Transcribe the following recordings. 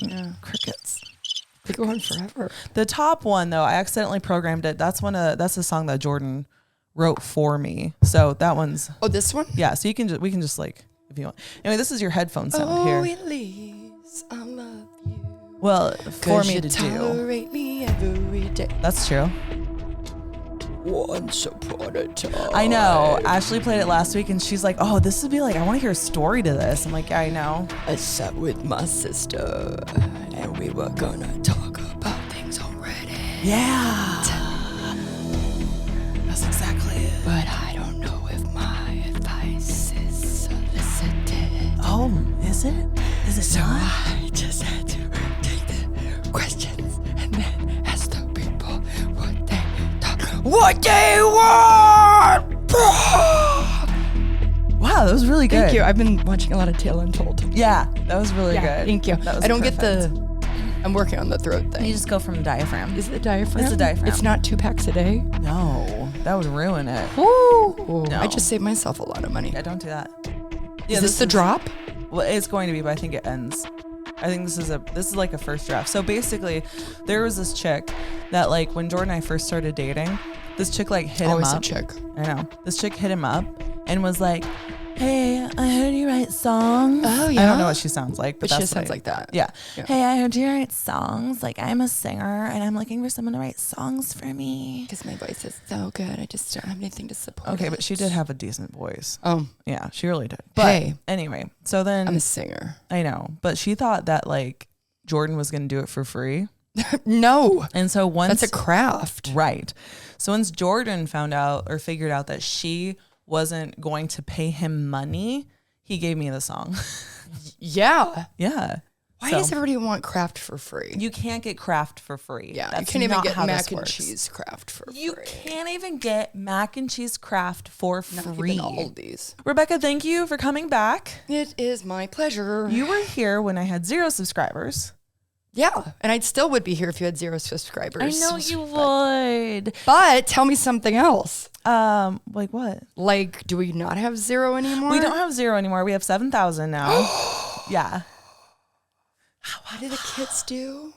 Yeah. Crickets. They go on forever. The top one though, I accidentally programmed it. That's a song that Jordan wrote for me. So that one's. Oh, this one? Yeah. So we can just like, if you want. Anyway, this is your headphone sound here. Eliss, I love you. Well, for me to tolerate me every day. That's true. Once upon a time. I know. Ashley played it last week and she's like, oh, this would be like, I want to hear a story to this. I'm like, yeah, I know. I sat with my sister and we were gonna talk about things already. Yeah. That's exactly it. But I don't know if my advice is solicited. Oh, is it? Is it So not? I just had to take the questions and then ask the people what they want. Wow, that was really good. Thank you. I've been watching a lot of Tale Untold. Yeah, that was really good. Thank you. That was I don't perfect. get I'm working on the throat thing. You just go from the diaphragm. Is it the diaphragm? It's the diaphragm. It's not 2 packs a day. No, that would ruin it. Woo! No. I just saved myself a lot of money. Yeah, don't do that. Is this the drop? Well, it's going to be, but I think it ends. I think this is like a first draft. So basically, there was this chick that like when Jordan and I first started dating, this chick like hit Always him up. a chick. I know. This chick hit him up and was like, hey, I heard you write songs. Oh, yeah? I don't know what she sounds like, but But she that's sounds what like that. Yeah. Yeah. Hey, I heard you write songs. Like, I'm a singer and I'm looking for someone to write songs for me. Because my voice is so good. I just don't have anything to support Okay, it. but she did have a decent voice. Oh, Yeah, she really did. But Hey. anyway, so then I'm a singer. I know, but she thought that like Jordan was going to do it for free. No. And so once That's a craft. right. So once Jordan found out or figured out that she wasn't going to pay him money, he gave me the song. Yeah. Yeah. Why So, does everybody want craft for free? you can't get craft for free. Yeah, That's you can't even not get how mac this and works. cheese craft for You free. can't even get mac and cheese craft for Not free. even Aldi's. Rebecca, thank you for coming back. It is my pleasure. You were here when I had 0 subscribers. Yeah, and I still would be here if you had 0 subscribers. I know you would. But tell me something else. Like what? Like, do we not have 0 anymore? We don't have 0 anymore. We have 7,000 now. Yeah. What do the kids do?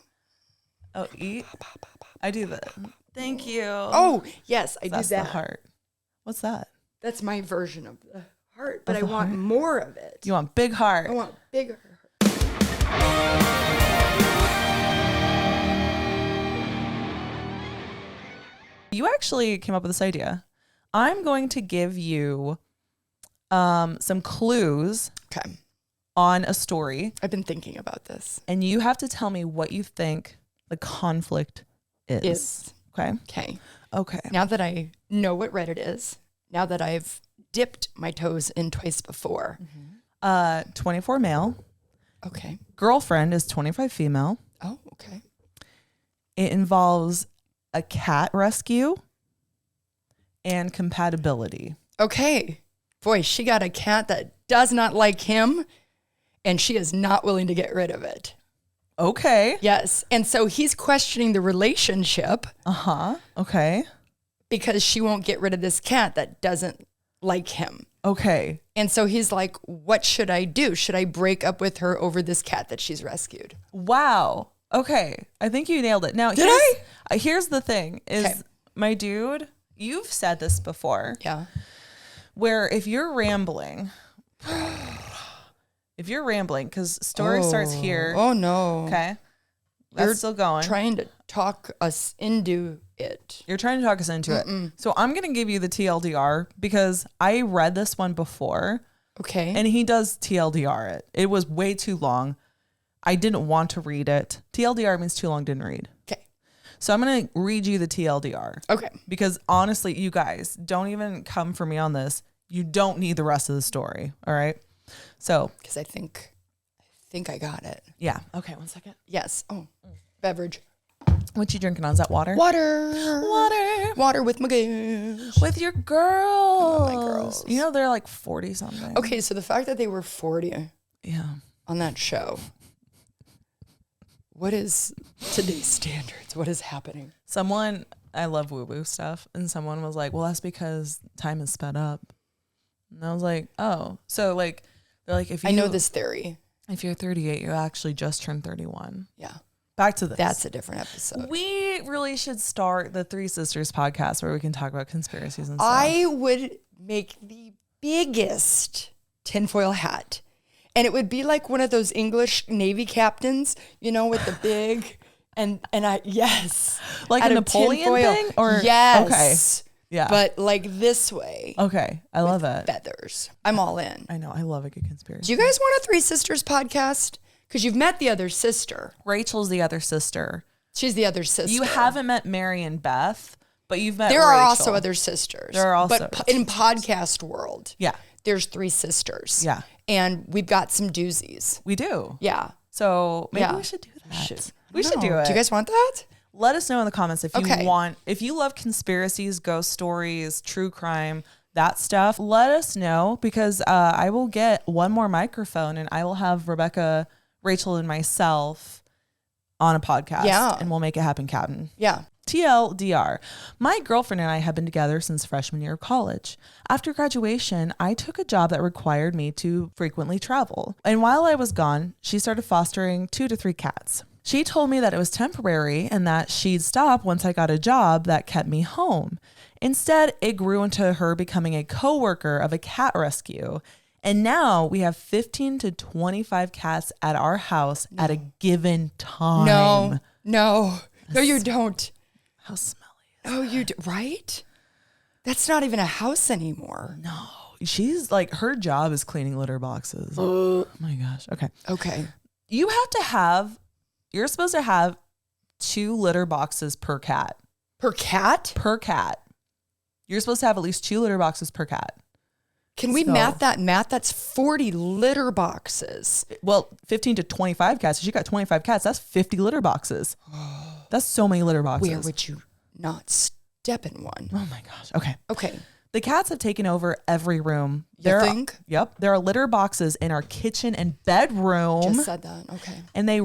Oh, eat. I do that. Thank you. Oh, yes, I that's do that. the heart. What's that? That's my version of the heart, but Of I the want heart? more of it. You want big heart. I want bigger. You actually came up with this idea. I'm going to give you some clues Okay. on a story, I've been thinking about this. and you have to tell me what you think the conflict is. Okay. Okay. Okay. Now that I know what Reddit is, now that I've dipped my toes in twice before. 24 male. Okay. Girlfriend is 25 female. Oh, okay. It involves a cat rescue and compatibility. Okay. Boy, she got a cat that does not like him, and she is not willing to get rid of it. Okay. Yes. And so he's questioning the relationship Uh-huh. Okay. because she won't get rid of this cat that doesn't like him. Okay. And so he's like, what should I do? Should I break up with her over this cat that she's rescued? Wow. Okay. I think you nailed it. Now, here's the thing is, Okay. my dude, you've said this before, Yeah. where if you're rambling, because story starts here. Oh, no. Okay. That's You're still going. Trying to talk us into it. You're trying to talk us into it. So I'm going to give you the TLDR because I read this one before. Okay. And he does TLDR it. It was way too long. I didn't want to read it. TLDR means too long, didn't read. Okay. So I'm going to read you the TLDR. Okay. Because honestly, you guys, don't even come for me on this. You don't need the rest of the story. All right. So, Because I think I got it. yeah. Okay. 1 second. Yes. Oh, beverage. What you drinking on? Is that water? Water. Water. Water with my girls. With your girls. my girls. You know, they're like 40 something. Okay, so the fact that they were 40 Yeah. on that show, what is today's standards? What is happening? Someone, I love woo-woo stuff. And someone was like, well, that's because time is sped up. And I was like, oh. So like, they're like, if you. I know this theory. If you're 38, you actually just turned 31. Yeah. Back to this. That's a different episode. We really should start the Three Sisters podcast where we can talk about conspiracies and stuff. I would make the biggest tinfoil hat. And it would be like one of those English Navy captains, you know, with the big yes. Like out a of Napoleon tinfoil. thing? Or yes. Okay. Yeah. But like this way. Okay. I love it. Feathers. I'm all in. I know. I love a good conspiracy. Do you guys want a Three Sisters podcast? Because you've met the other sister. Rachel's the other sister. She's the other sister. You haven't met Mary and Beth, but you've met There Rachel. are also other sisters. There are also But in podcast world, Yeah. there's three sisters. Yeah. And we've got some doozies. We do. Yeah. So maybe Yeah. we should do that. We We should do know. it. Do you guys want that? Let us know in the comments if you Okay. want, if you love conspiracies, ghost stories, true crime, that stuff. Let us know because I will get one more microphone and I will have Rebecca, Rachel, and myself on a podcast. Yeah. And we'll make it happen, Captain. Yeah. TLDR. My girlfriend and I have been together since freshman year of college. After graduation, I took a job that required me to frequently travel. And while I was gone, she started fostering 2 to 3 cats. She told me that it was temporary and that she'd stop once I got a job that kept me home. Instead, it grew into her becoming a coworker of a cat rescue. And now we have 15 to 25 cats at our house at a given time. No, you don't. How smelly. Oh, you do. Right? That's not even a house anymore. No, she's like, her job is cleaning litter boxes. Oh my gosh. Okay. Okay. You're supposed to have 2 litter boxes per cat. Per cat? Per cat. You're supposed to have at least 2 litter boxes per cat. Can we math that? That's 40 litter boxes. Well, 15 to 25 cats. If you got 25 cats, that's 50 litter boxes. That's so many litter boxes. Where would you not step in one? Oh my gosh. Okay. Okay. The cats have taken over every room. You think? Yep. There are litter boxes in our kitchen and bedroom. Just said that. Okay. And they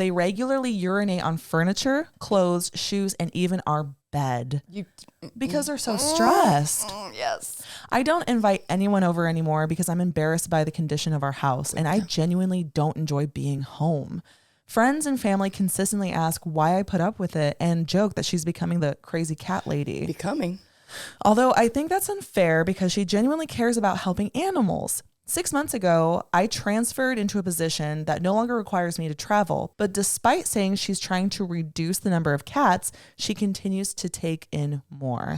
regularly urinate on furniture, clothes, shoes, and even our bed because they're so stressed. Yes. I don't invite anyone over anymore because I'm embarrassed by the condition of our house, and I genuinely don't enjoy being home. Friends and family consistently ask why I put up with it and joke that she's becoming the crazy cat lady. Becoming. Although I think that's unfair because she genuinely cares about helping animals. 6 months ago, I transferred into a position that no longer requires me to travel, but despite saying she's trying to reduce the number of cats, she continues to take in more.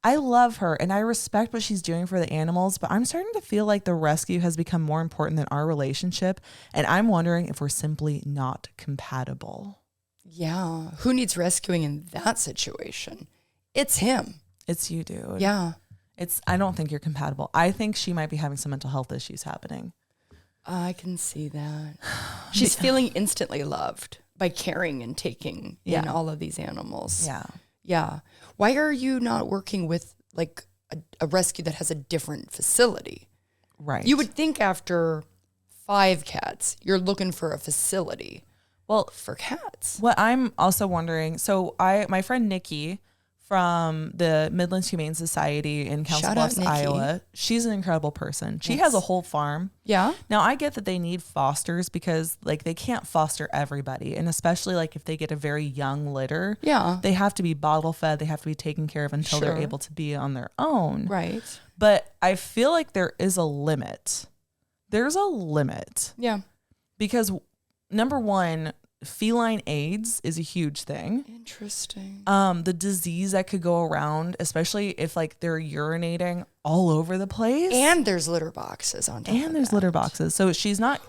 I love her and I respect what she's doing for the animals, but I'm starting to feel like the rescue has become more important than our relationship, and I'm wondering if we're simply not compatible. Yeah. Who needs rescuing in that situation? It's him. It's you, dude. Yeah. I don't think you're compatible. I think she might be having some mental health issues happening. I can see that. She's feeling instantly loved by caring and taking in all of these animals. Yeah. Yeah. Why are you not working with like a rescue that has a different facility? Right. You would think after 5 cats, you're looking for a facility. Well, For cats. what I'm also wondering, so my friend Nikki from the Midlands Humane Society in Council Shout out, Bluffs, Nikki. Iowa, she's an incredible person. She Yes. has a whole farm. Yeah. Now, I get that they need fosters because like they can't foster everybody. And especially like if they get a very young litter, Yeah. they have to be bottle fed. They have to be taken care of until they're Sure. able to be on their own. Right. But I feel like there is a limit. There's a limit Yeah. because number one, feline AIDS is a huge thing. Interesting. The disease that could go around, especially if like they're urinating all over the place. And there's litter boxes on top of And there's that. litter boxes. So she's not.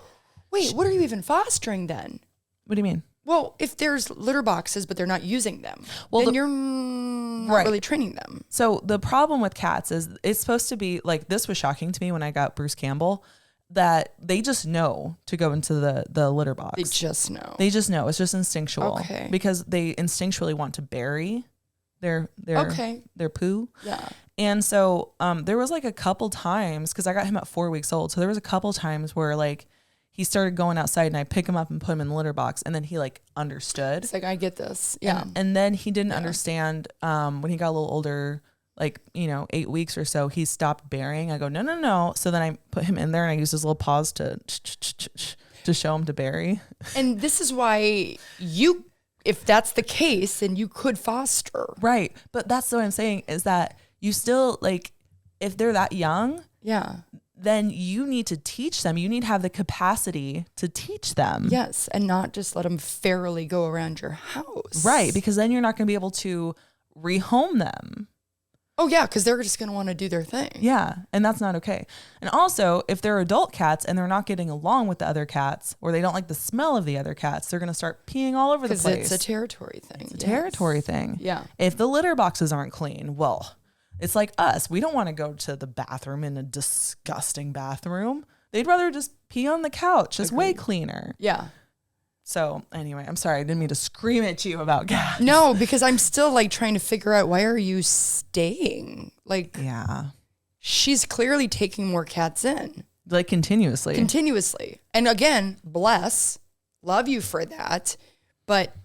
Wait, what are you even fostering then? What do you mean? Well, if there's litter boxes, but they're not using them, Well, then you're not Right. really training them. So the problem with cats is it's supposed to be like, this was shocking to me when I got Bruce Campbell, that they just know to go into the litter box. They just know. They just know. It's just instinctual. Okay. Because they instinctually want to bury their Okay. their poo. Yeah. And so there was like a couple times, because I got him at 4 weeks old. So there was a couple times where like he started going outside and I pick him up and put him in the litter box. And then he like understood. It's like, I get this. Yeah. And then he didn't understand when he got a little older, like, 8 weeks or so, he stopped burying. I go, no. So then I put him in there and I used his little paws to. to show them to Barry. And this is why if that's the case, then you could foster. Right. But that's what I'm saying is that you still, like, if they're that young, then you need to teach them. You need to have the capacity to teach them. Yes. And not just let them fairly go around your house. Right. Because then you're not going to be able to rehome them. Oh, yeah. Because they're just going to want to do their thing. Yeah. And that's not okay. And also, if they're adult cats and they're not getting along with the other cats, or they don't like the smell of the other cats, they're going to start peeing all over the place. Because it's a territory thing. It's a territory thing. Yeah. If the litter boxes aren't clean, well, it's like us. We don't want to go to the bathroom in a disgusting bathroom. They'd rather just pee on the couch. It's way cleaner. Yeah. So anyway, I'm sorry. I didn't mean to scream at you about cats. No, because I'm still like trying to figure out, why are you staying? Like, yeah, she's clearly taking more cats in. Like continuously. And again, love you for that. But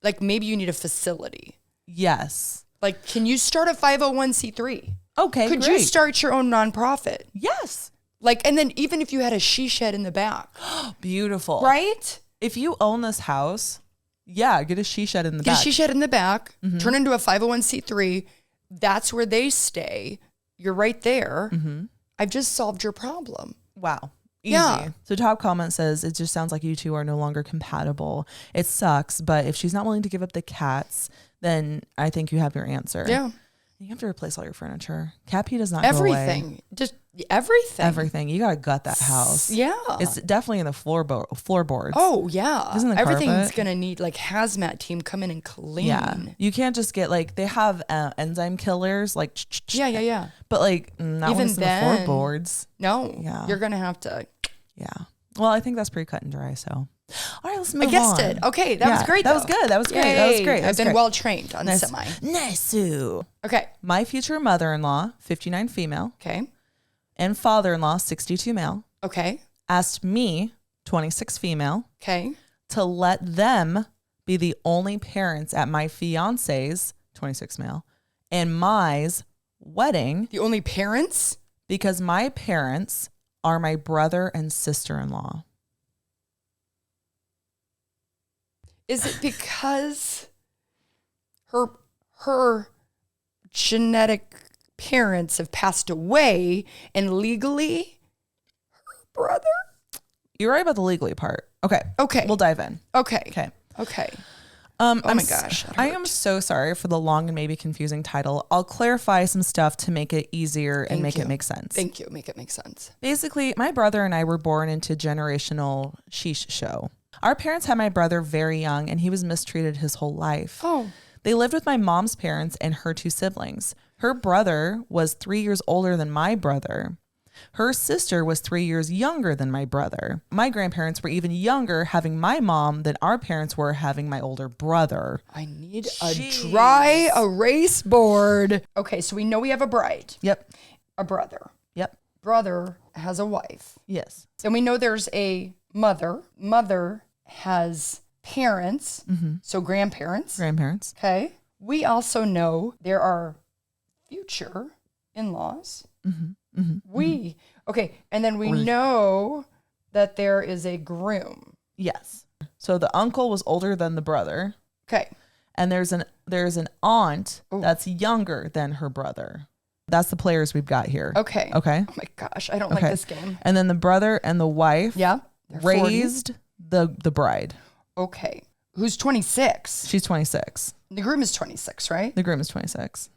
like, maybe you need a facility. Yes. Like, can you start a 501c3? Okay, Could you start your own nonprofit? Yes. Like, and then even if you had a she shed in the back. Beautiful. Right? If you own this house, get a she shed in the back. Get a she shed in the back, turn into a 501c3. That's where they stay. You're right there. Mm-hmm. I've just solved your problem. Wow. Easy. Yeah. So top comment says, it just sounds like you two are no longer compatible. It sucks, but if she's not willing to give up the cats, then I think you have your answer. Yeah. You have to replace all your furniture. Cat pee does not go away. Everything. Just everything. Everything. You got to gut that house. Yeah. It's definitely in the floorboards. Oh, yeah. Isn't the Everything's carpet? going to need like hazmat team come in and clean. Yeah. You can't just get like, they have enzyme killers. Like, Yeah. but like, not Even when it's in the then- floorboards. No. Yeah. You're going to have to. Yeah. Well, I think that's pretty cut and dry. So, all right, let's move on. I guessed it. Okay. That was great. That was good. That was great. That was Yay. great. I've been well trained on Nice. Semi. Nice. Okay. My future mother-in-law, 59 female, Okay. and father-in-law, 62 male, Okay. asked me, 26 female, Okay. to let them be the only parents at my fiance's, 26 male, and my's wedding, The only parents? because my parents are my brother and sister-in-law. Is it because her genetic parents have passed away and legally her brother? You're right about the legally part. Okay. Okay. We'll dive in. Okay. Okay. Okay. Oh my gosh, that I hurt. am so sorry for the long and maybe confusing title. I'll clarify some stuff to make it easier and Thank make you. it make sense. Thank you. Make it make sense. Basically, my brother and I were born into generational sheesh show. Our parents had my brother very young and he was mistreated his whole life. Oh. They lived with my mom's parents and her two siblings. Her brother was 3 years older than my brother. Her sister was 3 years younger than my brother. My grandparents were even younger having my mom than our parents were having my older brother. I need a dry erase board. Okay, so we know we have a bride, Yep. a brother. Yep. Brother has a wife. Yes. Then we know there's a mother. Mother has parents, so grandparents. Grandparents. Okay. We also know there are future in-laws. Okay. And then we know that there is a groom. Yes. So the uncle was older than the brother, Okay. and there's an aunt Ooh. that's younger than her brother. That's the players we've got here. Okay. Okay. Oh my gosh. I don't like this game. And then the brother and the wife Yeah. They're 40. raised the bride. Okay. Who's 26? She's 26. The groom is 26, right? The groom is 26.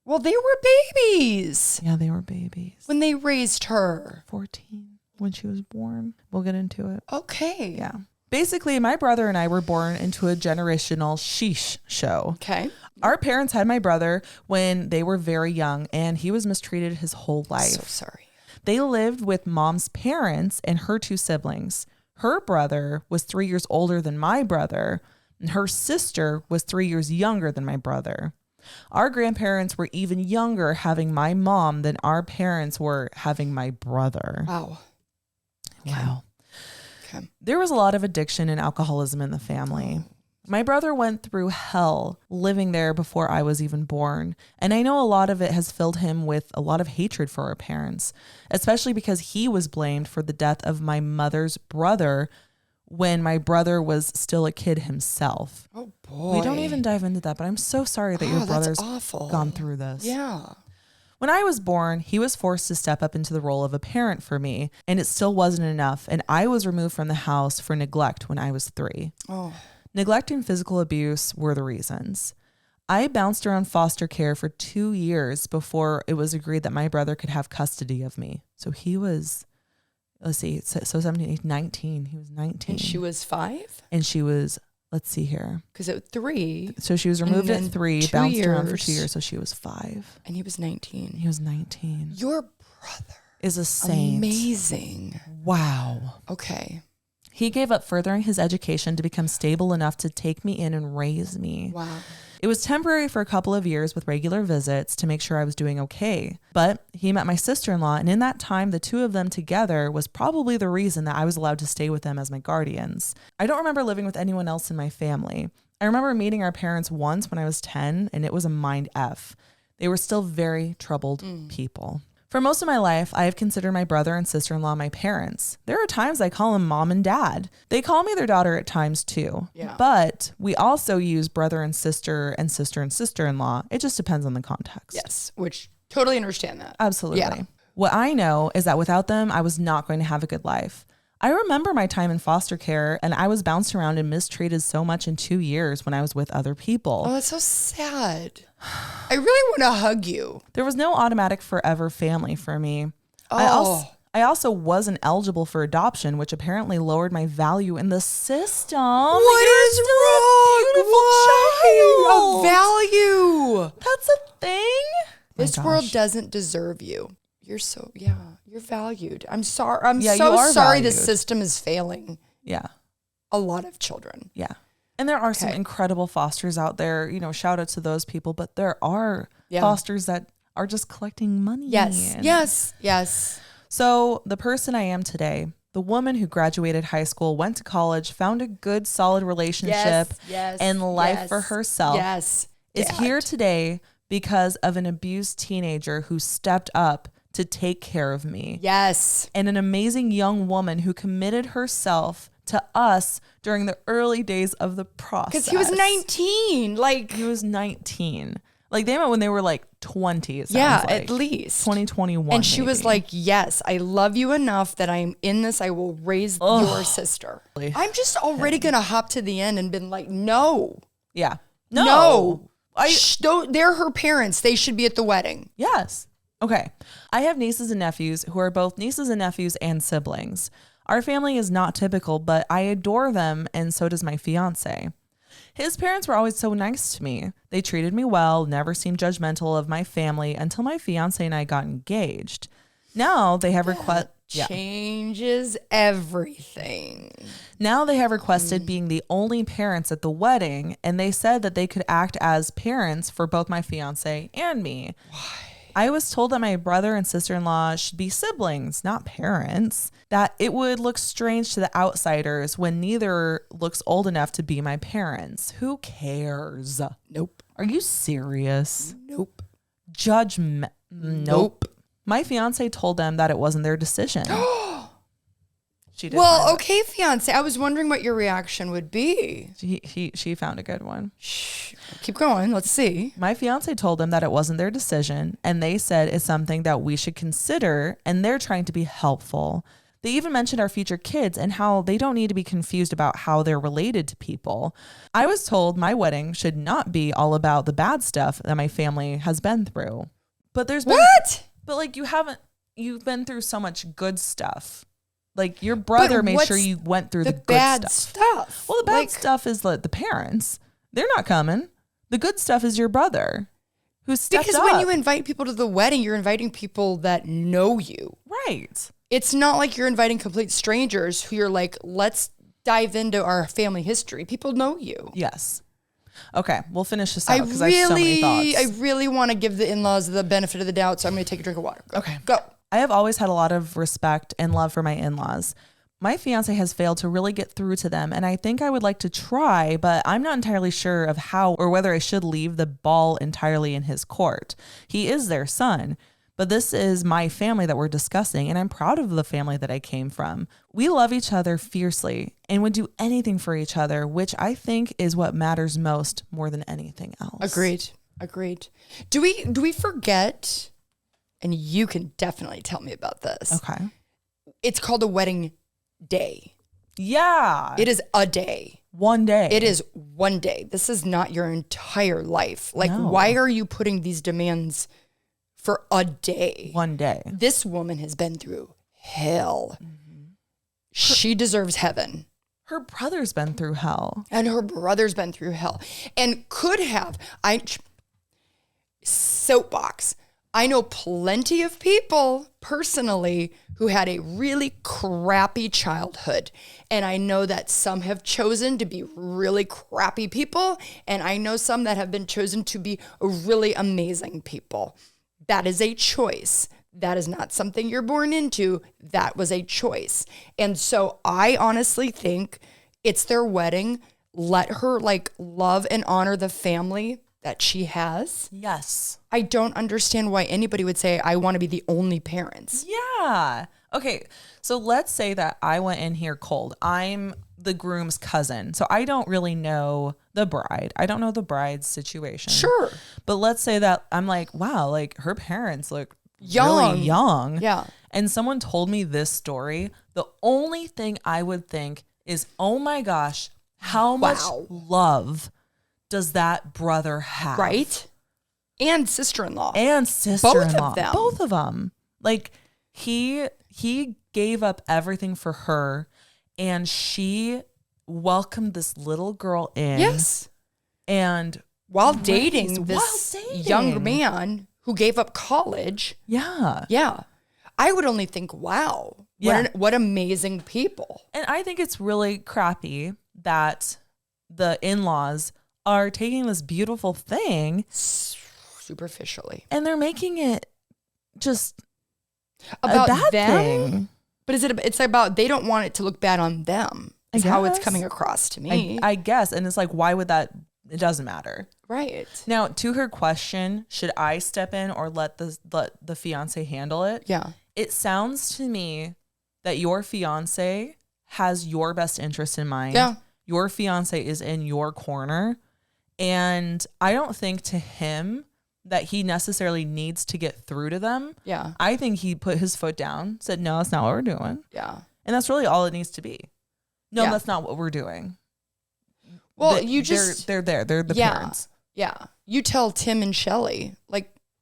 Well, they were babies Yeah, they were babies. when they raised her. 14 when she was born. We'll get into it. Okay. Yeah. Basically, my brother and I were born into a generational sheesh show. Okay. Our parents had my brother when they were very young, and he was mistreated his whole life. So sorry. They lived with mom's parents and her two siblings. Her brother was 3 years older than my brother, and her sister was 3 years younger than my brother. Our grandparents were even younger having my mom than our parents were having my brother. Wow. Wow. Okay. There was a lot of addiction and alcoholism in the family. My brother went through hell living there before I was even born. And I know a lot of it has filled him with a lot of hatred for our parents, especially because he was blamed for the death of my mother's brother when my brother was still a kid himself. Oh, boy. We don't even dive into that, but I'm so sorry that your brother's gone through this. Yeah. When I was born, he was forced to step up into the role of a parent for me, and it still wasn't enough. And I was removed from the house for neglect when I was 3. Oh. Neglect and physical abuse were the reasons. I bounced around foster care for 2 years before it was agreed that my brother could have custody of me. So he was, let's see, so 17, 18, 19. He was 19. And she was 5? And she was, let's see here. Because at 3. So she was removed at 3, bounced around for 2 years. So she was 5. And he was 19. He was 19. Your brother is a saint. Amazing. Wow. Okay. He gave up furthering his education to become stable enough to take me in and raise me. Wow. It was temporary for a couple of years with regular visits to make sure I was doing okay. But he met my sister-in-law, and in that time, the two of them together was probably the reason that I was allowed to stay with them as my guardians. I don't remember living with anyone else in my family. I remember meeting our parents once when I was 10, and it was a mind F. They were still very troubled people. For most of my life, I have considered my brother and sister-in-law my parents. There are times I call them mom and dad. They call me their daughter at times too. Yeah. But we also use brother and sister and sister-in-law. It just depends on the context. Yes, which totally understand that. Absolutely. Yeah. What I know is that without them, I was not going to have a good life. I remember my time in foster care, and I was bounced around and mistreated so much in 2 years when I was with other people. Oh, that's so sad. I really want to hug you. There was no automatic forever family for me. Oh. I also wasn't eligible for adoption, which apparently lowered my value in the system. What is wrong? Why? A value. That's a thing. This My world gosh. doesn't deserve you. You're valued. I'm sorry. I'm Yeah, you so are sorry the valued. system is failing Yeah. a lot of children. Yeah. And there are some Okay. incredible fosters out there, shout out to those people, but there are fosters that are just collecting money. Yes. So the person I am today, the woman who graduated high school, went to college, found a good, solid relationship and life for herself, is here today because of an abused teenager who stepped up to take care of me. Yes. And an amazing young woman who committed herself to us during the early days of the process. Because he was 19. He was 19. They met when they were 20, it sounds like. At least. 2021. And she was like, yes, I love you enough that I'm in this. I will raise your sister. I'm just already going to hop to the end and been like, no. Yeah. No. They're her parents. They should be at the wedding. Yes. Okay. I have nieces and nephews who are both nieces and nephews and siblings. Our family is not typical, but I adore them, and so does my fiance. His parents were always so nice to me. They treated me well, never seemed judgmental of my family until my fiance and I got engaged. Now they have Changes everything. Now they have requested being the only parents at the wedding, and they said that they could act as parents for both my fiance and me. Why? I was told that my brother and sister-in-law should be siblings, not parents, that it would look strange to the outsiders when neither looks old enough to be my parents. Who cares? Nope. Are you serious? Nope. Judgment. Nope. My fiance told them that it wasn't their decision. She did. Well, okay, fiance. I was wondering what your reaction would be. She found a good one. Shh. Keep going. Let's see. My fiance told them that it wasn't their decision, and they said it's something that we should consider, and they're trying to be helpful. They even mentioned our future kids and how they don't need to be confused about how they're related to people. I was told my wedding should not be all about the bad stuff that my family has been through. But there's been... What? But you've been through so much good stuff. Your brother made sure you went through the good bad stuff. Well, the bad stuff is the parents. They're not coming. The good stuff is your brother who stepped up. Because when you invite people to the wedding, you're inviting people that know you. Right. It's not like you're inviting complete strangers who you're like, let's dive into our family history. People know you. Yes. Okay, we'll finish this out because I have so many thoughts. I really want to give the in-laws the benefit of the doubt, so I'm going to take a drink of water. Okay. Go. I have always had a lot of respect and love for my in-laws, my fiance has failed to really get through to them, and I think I would like to try, but I'm not entirely sure of how or whether I should leave the ball entirely in his court. He is their son, but this is my family that we're discussing, and I'm proud of the family that I came from. We love each other fiercely and would do anything for each other, which I think is what matters most more than anything else. Agreed. Do we forget, and you can definitely tell me about this. Okay. It's called a wedding day. Yeah. It is a day. One day. It is one day. This is not your entire life. Like, No. why are you putting these demands for a day? One day. This woman has been through hell. She deserves heaven. Her brother's been through hell. And her brother's been through hell. And could have. Soapbox. I know plenty of people personally who had a really crappy childhood. And I know that some have chosen to be really crappy people. And I know some that have been chosen to be really amazing people. That is a choice. That is not something you're born into. That was a choice. And so I honestly think it's their wedding. Let her love and honor the family that she has. Yes. I don't understand why anybody would say, I want to be the only parents. Yeah. Okay. So let's say that I went in here cold. I'm the groom's cousin. So I don't really know the bride. I don't know the bride's situation. Sure. But let's say that I'm like, wow, like her parents look Young. really young. Yeah. And someone told me this story. The only thing I would think is, oh my gosh, how much love does that brother have? Right? And sister-in-law. And sister-in-law. Both of them. Both of them. Like he gave up everything for her, and she welcomed this little girl in. Yes. And while dating this young man who gave up college. Yeah. Yeah. I would only think, wow, what amazing people. And I think it's really crappy that the in-laws are taking this beautiful thing superficially, and they're making it just about a bad them. Thing. But it's about they don't want it to look bad on them. Is how it's coming across to me. I guess. And it's like, why would that? It doesn't matter. Right. Now, to her question, should I step in or let the fiance handle it? Yeah. It sounds to me that your fiance has your best interest in mind. Yeah. Your fiance is in your corner. And I don't think to him that he necessarily needs to get through to them. Yeah. I think he put his foot down, said, no, that's not what we're doing. Yeah. And that's really all it needs to be. No, Yeah. that's not what we're doing. Well, they're there. They're the parents. Yeah. You tell Tim and Shelly,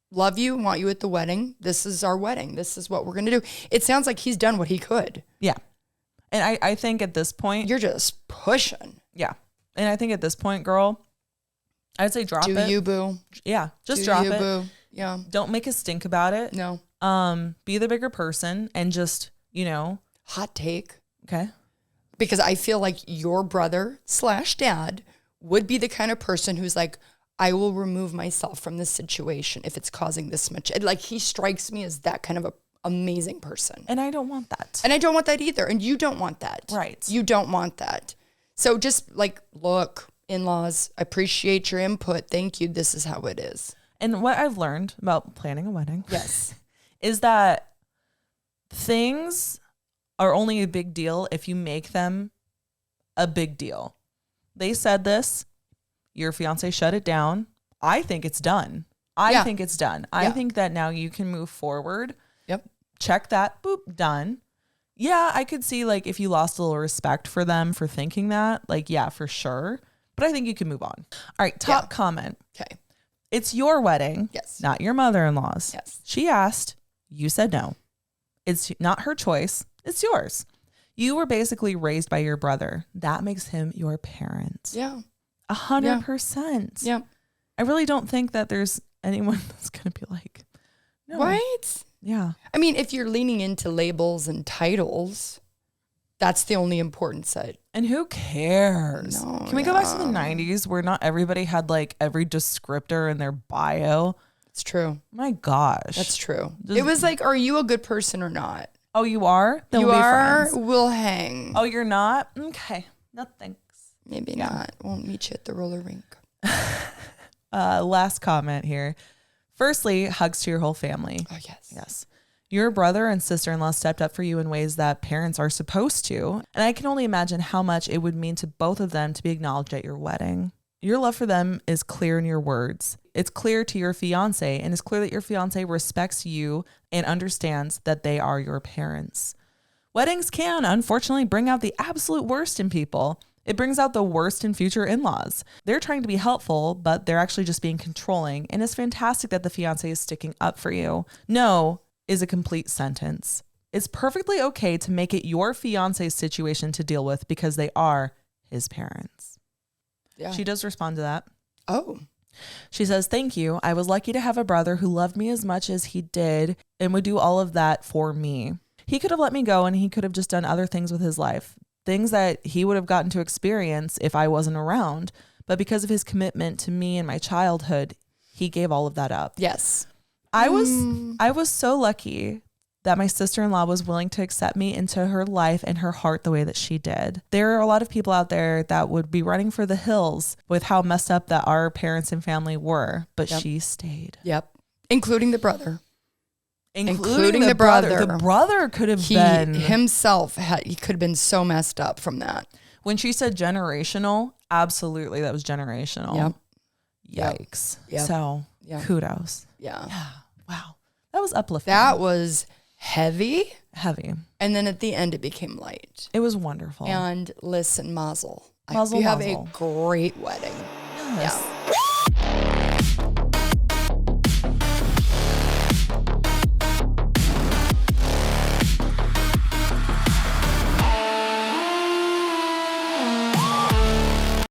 love you, want you at the wedding. This is our wedding. This is what we're going to do. It sounds like he's done what he could. Yeah. And I think at this point, you're just pushing. Yeah. And I think at this point, girl, I'd say drop it. Do you, boo? Yeah. Just drop it. Boo. Yeah. Don't make a stink about it. No. Be the bigger person and just, hot take. Okay. Because I feel like your brother/dad would be the kind of person who's like, I will remove myself from this situation if it's causing this much. Like, he strikes me as that kind of a amazing person. And I don't want that. And I don't want that either. And you don't want that. Right. You don't want that. So just look, in-laws, I appreciate your input. Thank you. This is how it is. And what I've learned about planning a wedding. Yes. Is that things are only a big deal if you make them a big deal. They said this. Your fiance shut it down. I think it's done. I think it's done. I think that now you can move forward. Yep. Check that. Boop. Done. Yeah, I could see if you lost a little respect for them for thinking that. Yeah, for sure. But I think you can move on. All right. Top comment. Okay. It's your wedding. Yes. Not your mother-in-law's. Yes. She asked. You said no. It's not her choice. It's yours. You were basically raised by your brother. That makes him your parent. Yeah. 100%. Yeah. I really don't think that there's anyone that's going to be like, no. Right? Yeah. I mean, if you're leaning into labels and titles, that's the only important side. And who cares? No, Can we go back to the 90s where not everybody had every descriptor in their bio? It's true. My gosh. That's true. It was are you a good person or not? Oh, you are? Then You we'll be are? friends. We'll hang. Oh, you're not? Okay. No thanks. Maybe not. Won't meet you at the roller rink. Last comment here. Firstly, hugs to your whole family. Oh, yes. Yes. Your brother and sister-in-law stepped up for you in ways that parents are supposed to. And I can only imagine how much it would mean to both of them to be acknowledged at your wedding. Your love for them is clear in your words. It's clear to your fiance, and it's clear that your fiance respects you and understands that they are your parents. Weddings can, unfortunately, bring out the absolute worst in people. It brings out the worst in future in-laws. They're trying to be helpful, but they're actually just being controlling. And it's fantastic that the fiance is sticking up for you. No is a complete sentence. It's perfectly okay to make it your fiance's situation to deal with because they are his parents. Yeah. She does respond to that. Oh. She says, thank you. I was lucky to have a brother who loved me as much as he did and would do all of that for me. He could have let me go and he could have just done other things with his life, things that he would have gotten to experience if I wasn't around. But because of his commitment to me and my childhood, he gave all of that up. Yes. I was so lucky that my sister-in-law was willing to accept me into her life and her heart the way that she did. There are a lot of people out there that would be running for the hills with how messed up that our parents and family were, but she stayed. Yep. Including the brother. Including the brother. The brother could have been himself. He could have been so messed up from that. When she said generational, absolutely, that was generational. Yep. Yikes. Yep. So kudos. Yeah. Wow. That was uplifting. That was heavy. Heavy. And then at the end, it became light. It was wonderful. And listen, mazel. Mazel, you have mazel. a great wedding. Yes. Yeah.